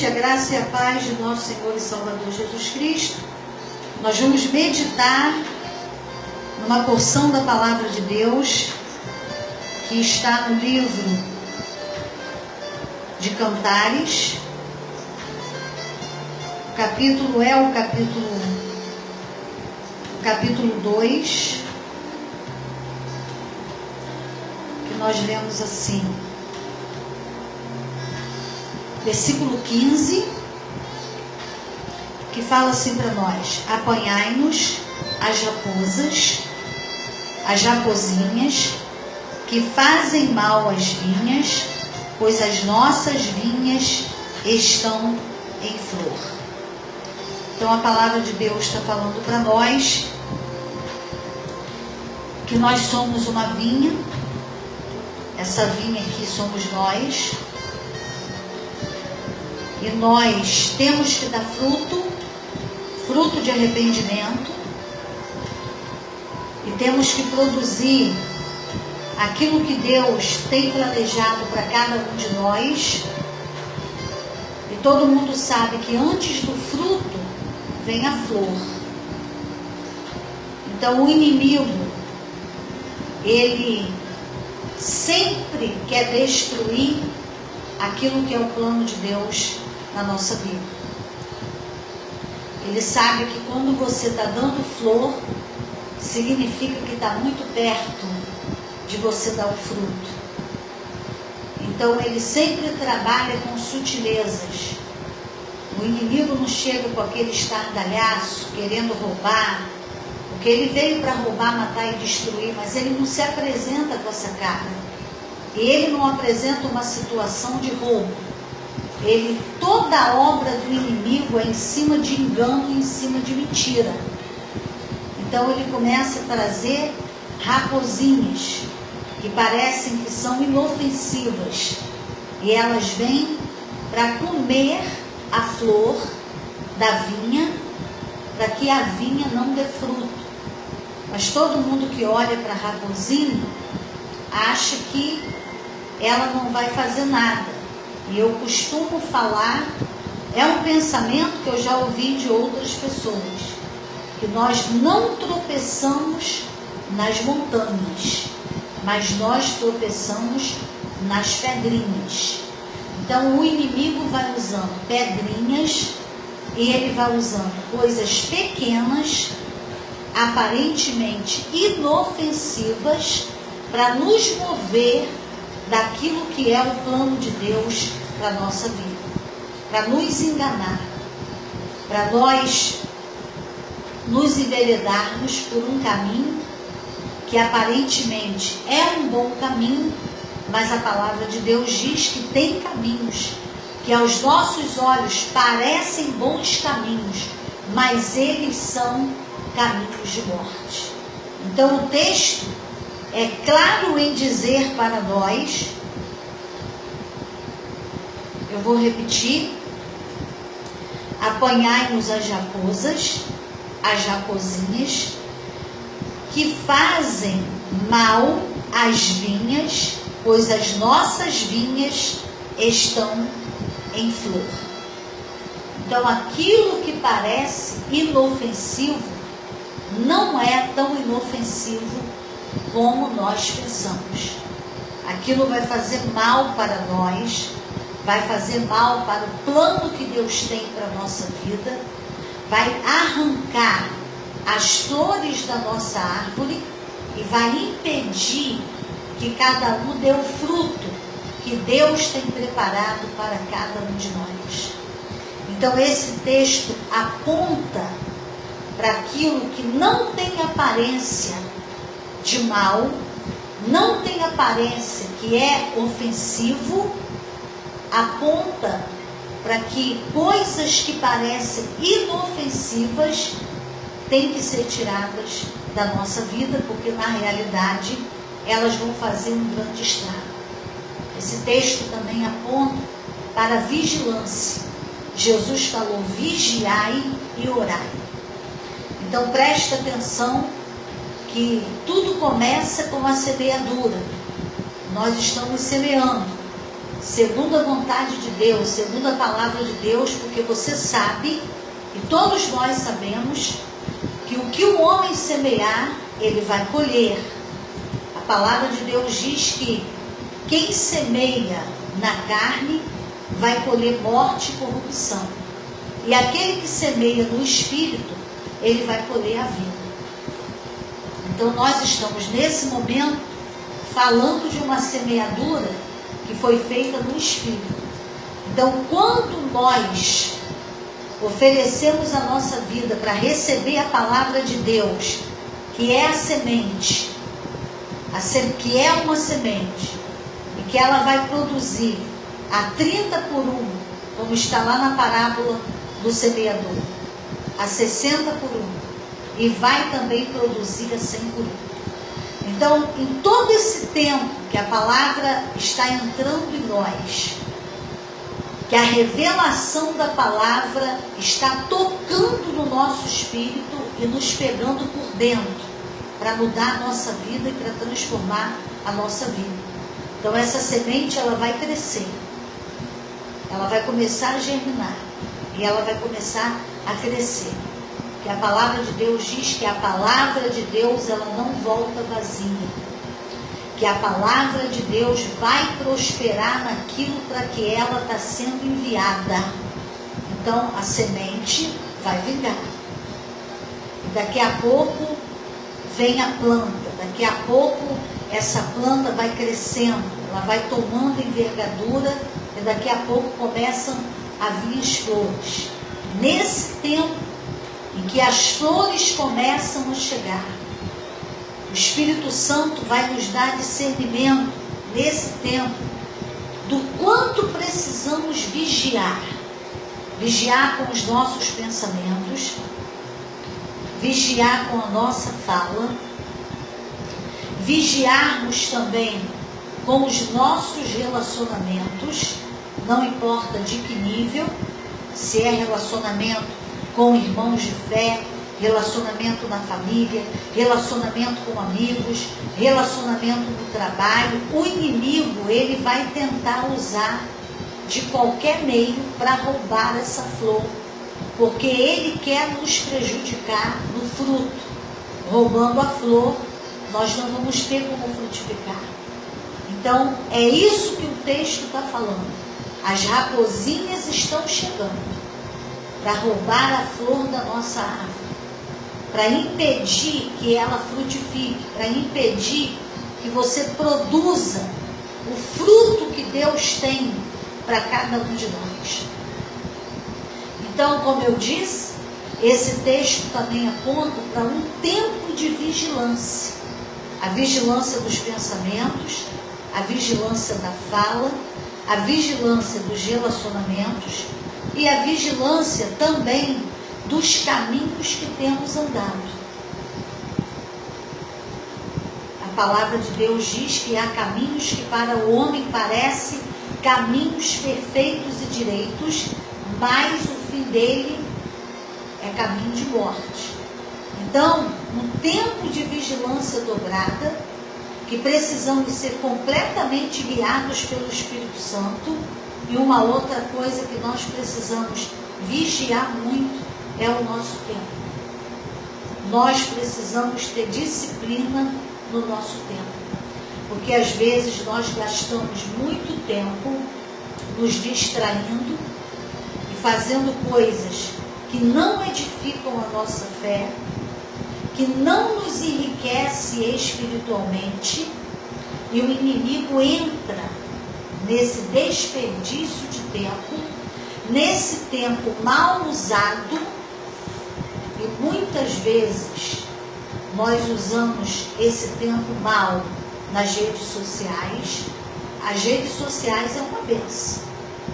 noite, a graça e a paz de nosso Senhor e Salvador Jesus Cristo. Nós vamos meditar numa porção da Palavra de Deus que está no livro de Cantares. O capítulo é o capítulo 2, que nós lemos assim. Versículo 15, que fala assim para nós: apanhai-nos as raposinhas, que fazem mal às vinhas, pois as nossas vinhas estão em flor. Então a palavra de Deus está falando para nós que nós somos uma vinha. Essa vinha aqui somos nós. E nós temos que dar fruto de arrependimento, e temos que produzir aquilo que Deus tem planejado para cada um de nós. E todo mundo sabe que antes do fruto vem a flor. Então o inimigo, ele sempre quer destruir aquilo que é o plano de Deus na nossa vida. Ele sabe que quando você está dando flor, significa que está muito perto de você dar o fruto. Então ele sempre trabalha com sutilezas. O inimigo não chega com aquele estardalhaço, querendo roubar, porque ele veio para roubar, matar e destruir, mas ele não se apresenta com essa cara. E ele não apresenta uma situação de roubo. Toda a obra do inimigo é em cima de engano, em cima de mentira. Então ele começa a trazer raposinhas que parecem que são inofensivas, e elas vêm para comer a flor da vinha, para que a vinha não dê fruto. Mas todo mundo que olha para a raposinha acha que ela não vai fazer nada. E eu costumo falar, é um pensamento que eu já ouvi de outras pessoas, que nós não tropeçamos nas montanhas, mas nós tropeçamos nas pedrinhas. Então o inimigo vai usando pedrinhas, e ele vai usando coisas pequenas, aparentemente inofensivas, para nos mover daquilo que é o plano de Deus para a nossa vida, para nos enganar, para nós nos enveredarmos por um caminho que aparentemente é um bom caminho, mas a palavra de Deus diz que tem caminhos que aos nossos olhos parecem bons caminhos, mas eles são caminhos de morte. Então o texto é claro em dizer para nós, eu vou repetir: apanhai-nos as raposinhas, que fazem mal às vinhas, pois as nossas vinhas estão em flor. Então aquilo que parece inofensivo não é tão inofensivo como nós pensamos. Aquilo vai fazer mal para nós, vai fazer mal para o plano que Deus tem para a nossa vida, vai arrancar as flores da nossa árvore e vai impedir que cada um dê o fruto que Deus tem preparado para cada um de nós. Então esse texto aponta para aquilo que não tem aparência de mal, não tem aparência que é ofensivo, aponta para que coisas que parecem inofensivas têm que ser tiradas da nossa vida, porque na realidade elas vão fazer um grande estrago. Esse texto também aponta para a vigilância. Jesus falou: vigiai e orai. Então preste atenção que tudo começa com a semeadura. Nós estamos semeando. segundo a vontade de Deus, segundo a palavra de Deus, porque você sabe, e todos nós sabemos, que o que o homem semear, ele vai colher. A palavra de Deus diz que quem semeia na carne vai colher morte e corrupção. E aquele que semeia no Espírito, ele vai colher a vida. Então nós estamos nesse momento falando de uma semeadura que foi feita no Espírito. Então quando nós oferecemos a nossa vida para receber a palavra de Deus, que é a semente, que é uma semente, e que ela vai produzir a 30 por 1, como está lá na parábola do semeador, a 60 por 1, e vai também produzir a 100 por 1. Então, em todo esse tempo que a palavra está entrando em nós, que a revelação da palavra está tocando no nosso espírito e nos pegando por dentro, para mudar a nossa vida e para transformar a nossa vida. Então essa semente, ela vai crescer, ela vai começar a germinar, e ela vai começar a crescer. Porque a palavra de Deus diz que a palavra de Deus, ela não volta vazia, que a palavra de Deus vai prosperar naquilo para que ela está sendo enviada. Então a semente vai vingar, e daqui a pouco vem a planta, daqui a pouco essa planta vai crescendo, ela vai tomando envergadura, e daqui a pouco começam a vir as flores. Nesse tempo em que as flores começam a chegar, o Espírito Santo vai nos dar discernimento nesse tempo do quanto precisamos vigiar com os nossos pensamentos, vigiar com a nossa fala, vigiarmos também com os nossos relacionamentos, não importa de que nível, se é relacionamento com irmãos de fé, relacionamento na família, relacionamento com amigos, relacionamento no trabalho. O inimigo, ele vai tentar usar de qualquer meio para roubar essa flor, porque ele quer nos prejudicar no fruto. Roubando a flor, nós não vamos ter como frutificar. Então, é isso que o texto está falando. As raposinhas estão chegando para roubar a flor da nossa árvore, para impedir que ela frutifique, para impedir que você produza o fruto que Deus tem para cada um de nós. Então, como eu disse, esse texto também aponta para um tempo de vigilância. A vigilância dos pensamentos, a vigilância da fala, a vigilância dos relacionamentos e a vigilância também dos caminhos que temos andado. A palavra de Deus diz que há caminhos que para o homem parecem caminhos perfeitos e direitos, mas o fim dele é caminho de morte. Então, um tempo de vigilância dobrada, que precisamos ser completamente guiados pelo Espírito Santo. E uma outra coisa que nós precisamos vigiar muito é o nosso tempo. Nós precisamos ter disciplina no nosso tempo, porque às vezes nós gastamos muito tempo nos distraindo e fazendo coisas que não edificam a nossa fé, que não nos enriquece espiritualmente, e o inimigo entra nesse desperdício de tempo, nesse tempo mal usado, e muitas vezes nós usamos esse tempo mal nas redes sociais. As redes sociais é uma bênção,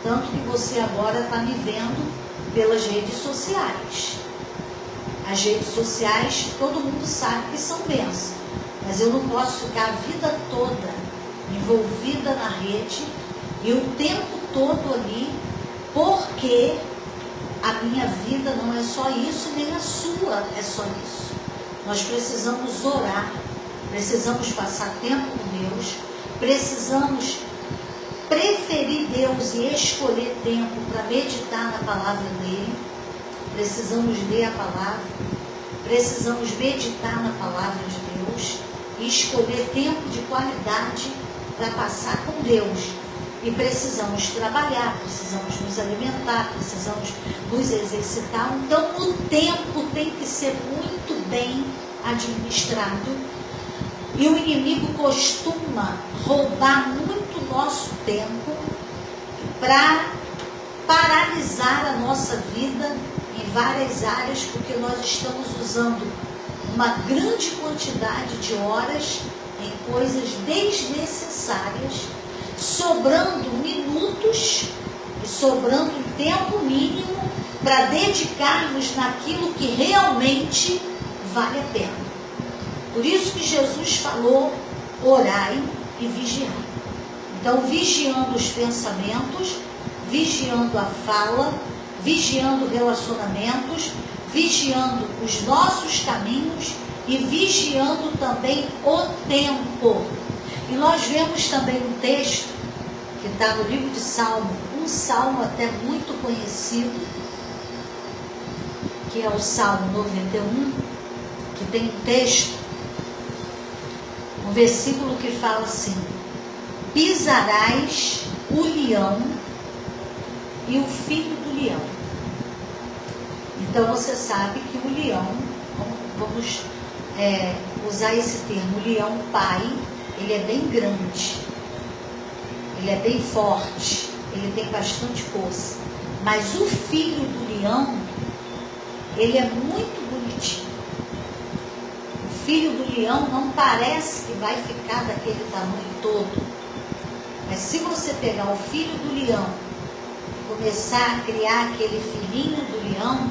tanto que você agora está me vendo pelas redes sociais. As redes sociais, todo mundo sabe que são bênçãos, mas eu não posso ficar a vida toda envolvida na rede e o tempo todo ali, porque a minha vida não é só isso, nem a sua é só isso. Nós precisamos orar, precisamos passar tempo com Deus, precisamos preferir preferir Deus e escolher tempo para meditar na palavra dele, precisamos ler a palavra, precisamos meditar na palavra de Deus e escolher tempo de qualidade para passar com Deus. E precisamos trabalhar, precisamos nos alimentar, precisamos nos exercitar. Então o tempo tem que ser muito bem administrado. E o inimigo costuma roubar muito nosso tempo para paralisar a nossa vida em várias áreas, porque nós estamos usando uma grande quantidade de horas em coisas desnecessárias, sobrando minutos e sobrando um tempo mínimo para dedicarmos naquilo que realmente vale a pena. Por isso que Jesus falou, orai e vigiai. Então, vigiando os pensamentos, vigiando a fala, vigiando relacionamentos, vigiando os nossos caminhos e vigiando também o tempo. E nós vemos também um texto que está no livro de Salmo, um salmo até muito conhecido, que é o Salmo 91, que tem um texto, um versículo que fala assim: pisarás o leão e o filho do leão. Então você sabe que o leão, vamos usar esse termo, o leão pai, ele é bem grande, ele é bem forte, ele tem bastante força. Mas o filho do leão, ele é muito bonitinho. O filho do leão não parece que vai ficar daquele tamanho todo. Mas se você pegar o filho do leão e começar a criar aquele filhinho do leão,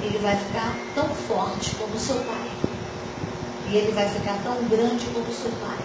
ele vai ficar tão forte como o seu pai. E ele vai ficar tão grande como o seu pai.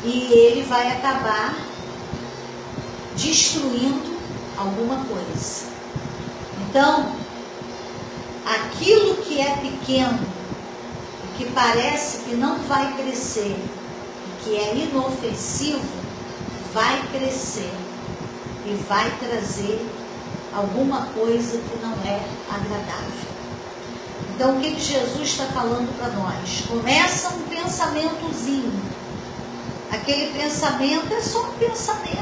E ele vai acabar destruindo alguma coisa. Então, aquilo que é pequeno, que parece que não vai crescer, que é inofensivo, vai crescer e vai trazer alguma coisa que não é agradável. Então, o que Jesus está falando para nós? Começa um pensamentozinho. Aquele pensamento é só um pensamento,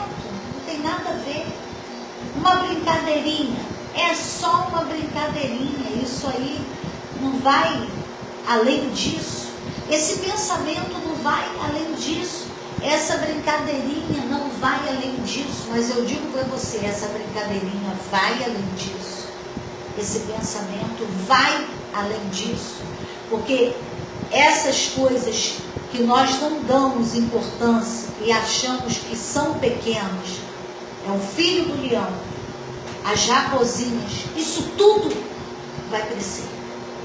não tem nada a ver. Uma brincadeirinha, é só uma brincadeirinha. Isso aí não vai além disso. Esse pensamento não vai além disso. Essa brincadeirinha não vai além disso. Mas eu digo para você, essa brincadeirinha vai além disso. Esse pensamento vai além disso. Porque essas coisas que nós não damos importância e achamos que são pequenos, é o filho do leão, as raposinhas, isso tudo vai crescer.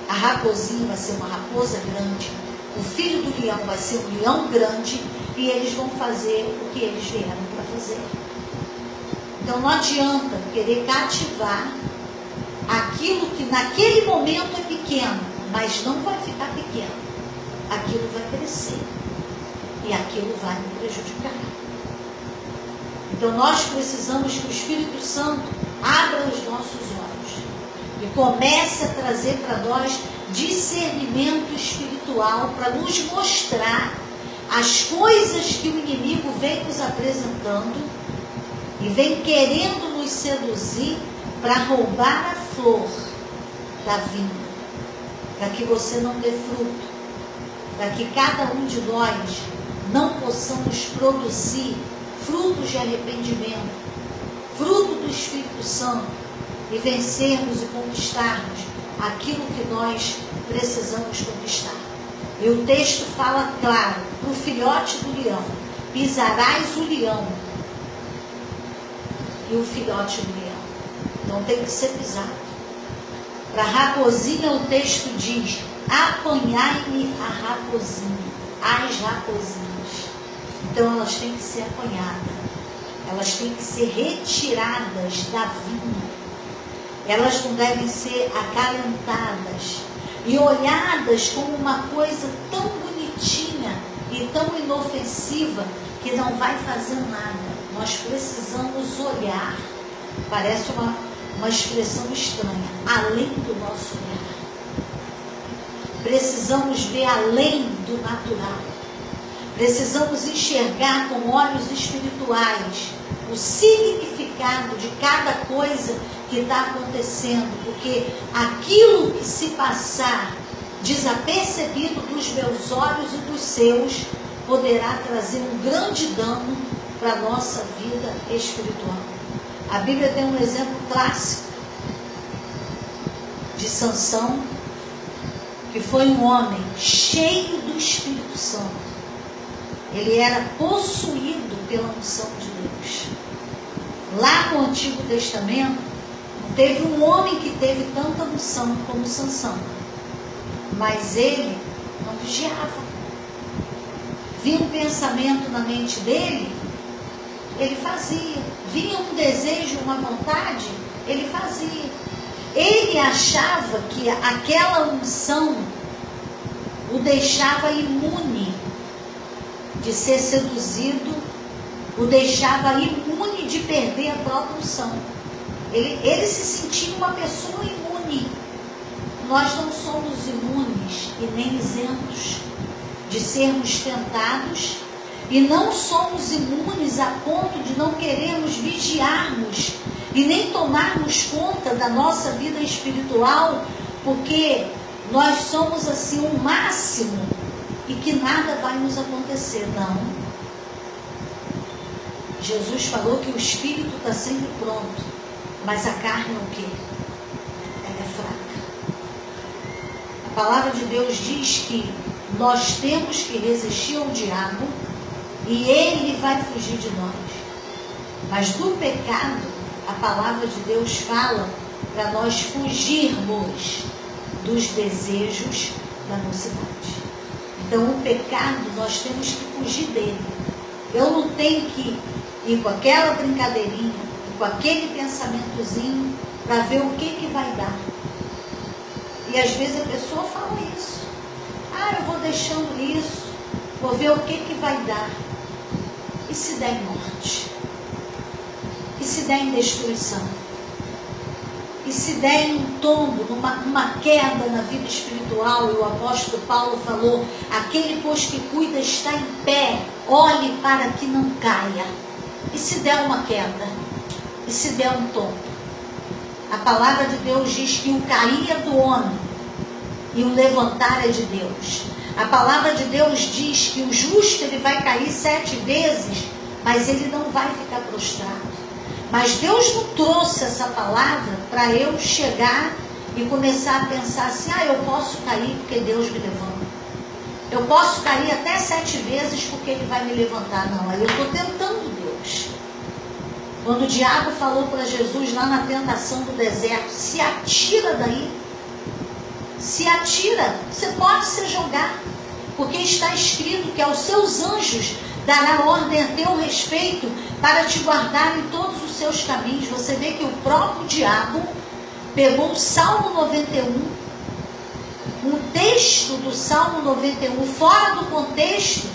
A raposinha vai ser uma raposa grande, o filho do leão vai ser um leão grande, e eles vão fazer o que eles vieram para fazer. Então não adianta querer cativar aquilo que naquele momento é pequeno, mas não vai ficar pequeno. Aquilo vai crescer e aquilo vai me prejudicar. Então nós precisamos que o Espírito Santo abra os nossos olhos e comece a trazer para nós discernimento espiritual, para nos mostrar as coisas que o inimigo vem nos apresentando e vem querendo nos seduzir para roubar a flor da vinha, para que você não dê fruto, para que cada um de nós não possamos produzir frutos de arrependimento, fruto do Espírito Santo, e vencermos e conquistarmos aquilo que nós precisamos conquistar. E o texto fala claro, para o filhote do leão, pisarás o leão e o filhote do leão. Então tem que ser pisado. Para a raposinha o texto diz, apanhai-me a raposinha, as raposinhas. Então elas têm que ser apanhadas, elas têm que ser retiradas da vinha. Elas não devem ser acalentadas e olhadas como uma coisa tão bonitinha e tão inofensiva que não vai fazer nada. Nós precisamos olhar, parece uma expressão estranha, além do nosso olhar. Precisamos ver além do natural. Precisamos enxergar com olhos espirituais o significado de cada coisa que está acontecendo, porque aquilo que se passar desapercebido dos meus olhos e dos seus poderá trazer um grande dano para a nossa vida espiritual. A Bíblia tem um exemplo clássico de Sansão, que foi um homem cheio do Espírito Santo. Ele era possuído pela unção de Deus. Lá no Antigo Testamento, não teve um homem que teve tanta unção como Sansão. Mas ele não vigiava. Vinha um pensamento na mente dele, ele fazia. Vinha um desejo, uma vontade, ele fazia. Ele achava que aquela unção o deixava imune de ser seduzido, o deixava imune de perder a própria unção. Ele se sentia uma pessoa imune. Nós não somos imunes e nem isentos de sermos tentados, e não somos imunes a ponto de não querermos vigiarmos e nem tomarmos conta da nossa vida espiritual, porque nós somos assim o máximo e que nada vai nos acontecer. Não. Jesus falou que o espírito está sempre pronto, mas a carne é o quê? Ela é fraca. A palavra de Deus diz que nós temos que resistir ao diabo e ele vai fugir de nós. Mas do pecado, a palavra de Deus fala para nós fugirmos dos desejos da mocidade. Então o pecado, nós temos que fugir dele. Eu não tenho que ir com aquela brincadeirinha, com aquele pensamentozinho, para ver o que vai dar. E às vezes a pessoa fala isso. Eu vou deixando isso, vou ver o que vai dar. E se der em morte? E se der em destruição? E se der em um tombo, numa queda na vida espiritual? E o apóstolo Paulo falou: aquele, pois, que cuida está em pé, olhe para que não caia. E se der uma queda? E se der um tombo? A palavra de Deus diz que o cair é do homem e o levantar é de Deus. A palavra de Deus diz que o justo ele vai cair 7 vezes, mas ele não vai ficar prostrado. Mas Deus não trouxe essa palavra para eu chegar e começar a pensar assim: eu posso cair porque Deus me levanta. Eu posso cair até 7 vezes porque Ele vai me levantar. Não, aí eu estou tentando Deus. Quando o diabo falou para Jesus lá na tentação do deserto: se atira daí. Se atira, você pode se jogar, porque está escrito que aos seus anjos dará ordem a teu respeito para te guardar em todos os seus caminhos. Você vê que o próprio diabo pegou o Salmo 91, um texto do Salmo 91, fora do contexto,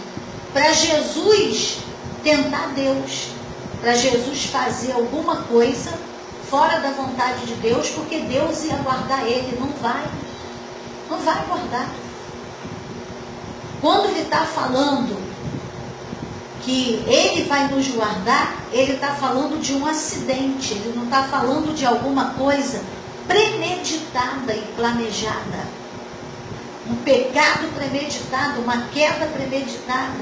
para Jesus tentar Deus, para Jesus fazer alguma coisa fora da vontade de Deus, porque Deus ia guardar ele. Não vai guardar. Quando ele está falando que ele vai nos guardar, ele está falando de um acidente, ele não está falando de alguma coisa premeditada e planejada. Um pecado premeditado, uma queda premeditada,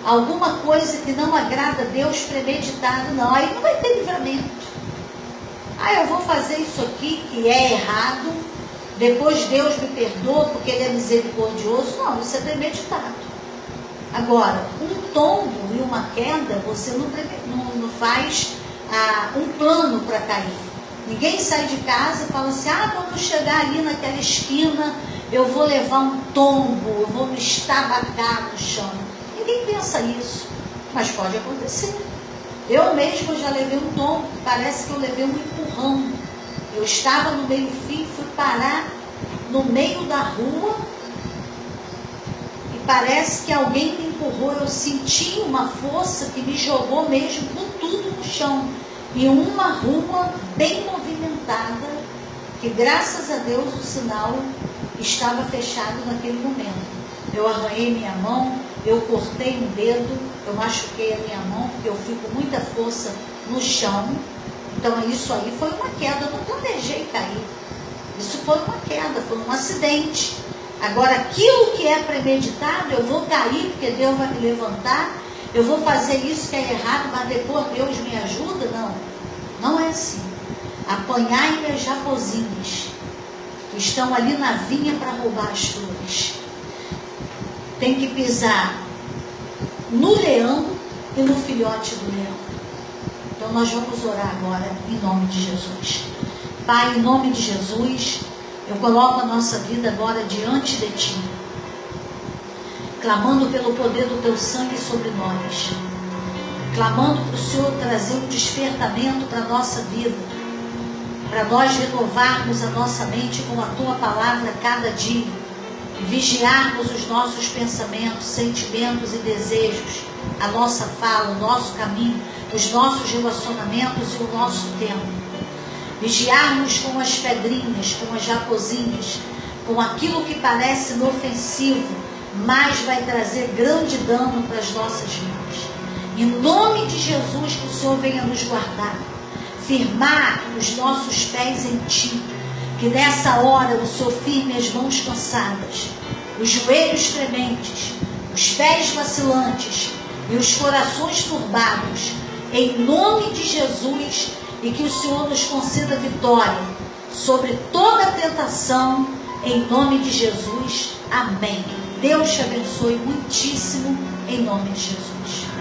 alguma coisa que não agrada a Deus premeditada. Não, aí não vai ter livramento. Eu vou fazer isso aqui que é errado, depois Deus me perdoa porque Ele é misericordioso. Não, isso é premeditado. Agora, um tombo e uma queda, você não faz um plano para cair. Ninguém sai de casa e fala assim: quando eu chegar ali naquela esquina, eu vou levar um tombo, eu vou me estabacar no chão. Ninguém pensa isso, mas pode acontecer. Eu mesmo já levei um tombo, parece que eu levei um empurrão. Eu estava no meio-fio, fui parar no meio da rua, e parece que alguém me empurrou. Eu senti uma força que me jogou mesmo com tudo no chão, em uma rua bem movimentada, que graças a Deus o sinal estava fechado naquele momento. Eu arranhei minha mão, eu cortei um dedo, eu machuquei a minha mão, porque eu fui com muita força no chão. Então isso aí foi uma queda, eu não planejei cair. Isso foi uma queda, foi um acidente. Agora, aquilo que é premeditado, eu vou cair porque Deus vai me levantar, eu vou fazer isso que é errado, mas depois Deus me ajuda? Não, não é assim. Apanhai-me as raposinhas, que estão ali na vinha para roubar as flores. Tem que pisar no leão e no filhote do leão. Então nós vamos orar agora em nome de Jesus. Pai, em nome de Jesus, eu coloco a nossa vida agora diante de Ti, clamando pelo poder do Teu sangue sobre nós, clamando para o Senhor trazer um despertamento para a nossa vida, para nós renovarmos a nossa mente com a Tua palavra cada dia, vigiarmos os nossos pensamentos, sentimentos e desejos, a nossa fala, o nosso caminho, os nossos relacionamentos e o nosso tempo. Vigiarmos com as pedrinhas, com as raposinhas, com aquilo que parece inofensivo, mas vai trazer grande dano para as nossas vidas. Em nome de Jesus, que o Senhor venha nos guardar, firmar os nossos pés em Ti, que nessa hora o Senhor firme as mãos cansadas, os joelhos trementes, os pés vacilantes e os corações turbados, em nome de Jesus, e que o Senhor nos conceda vitória sobre toda tentação, em nome de Jesus. Amém. Deus te abençoe muitíssimo, em nome de Jesus.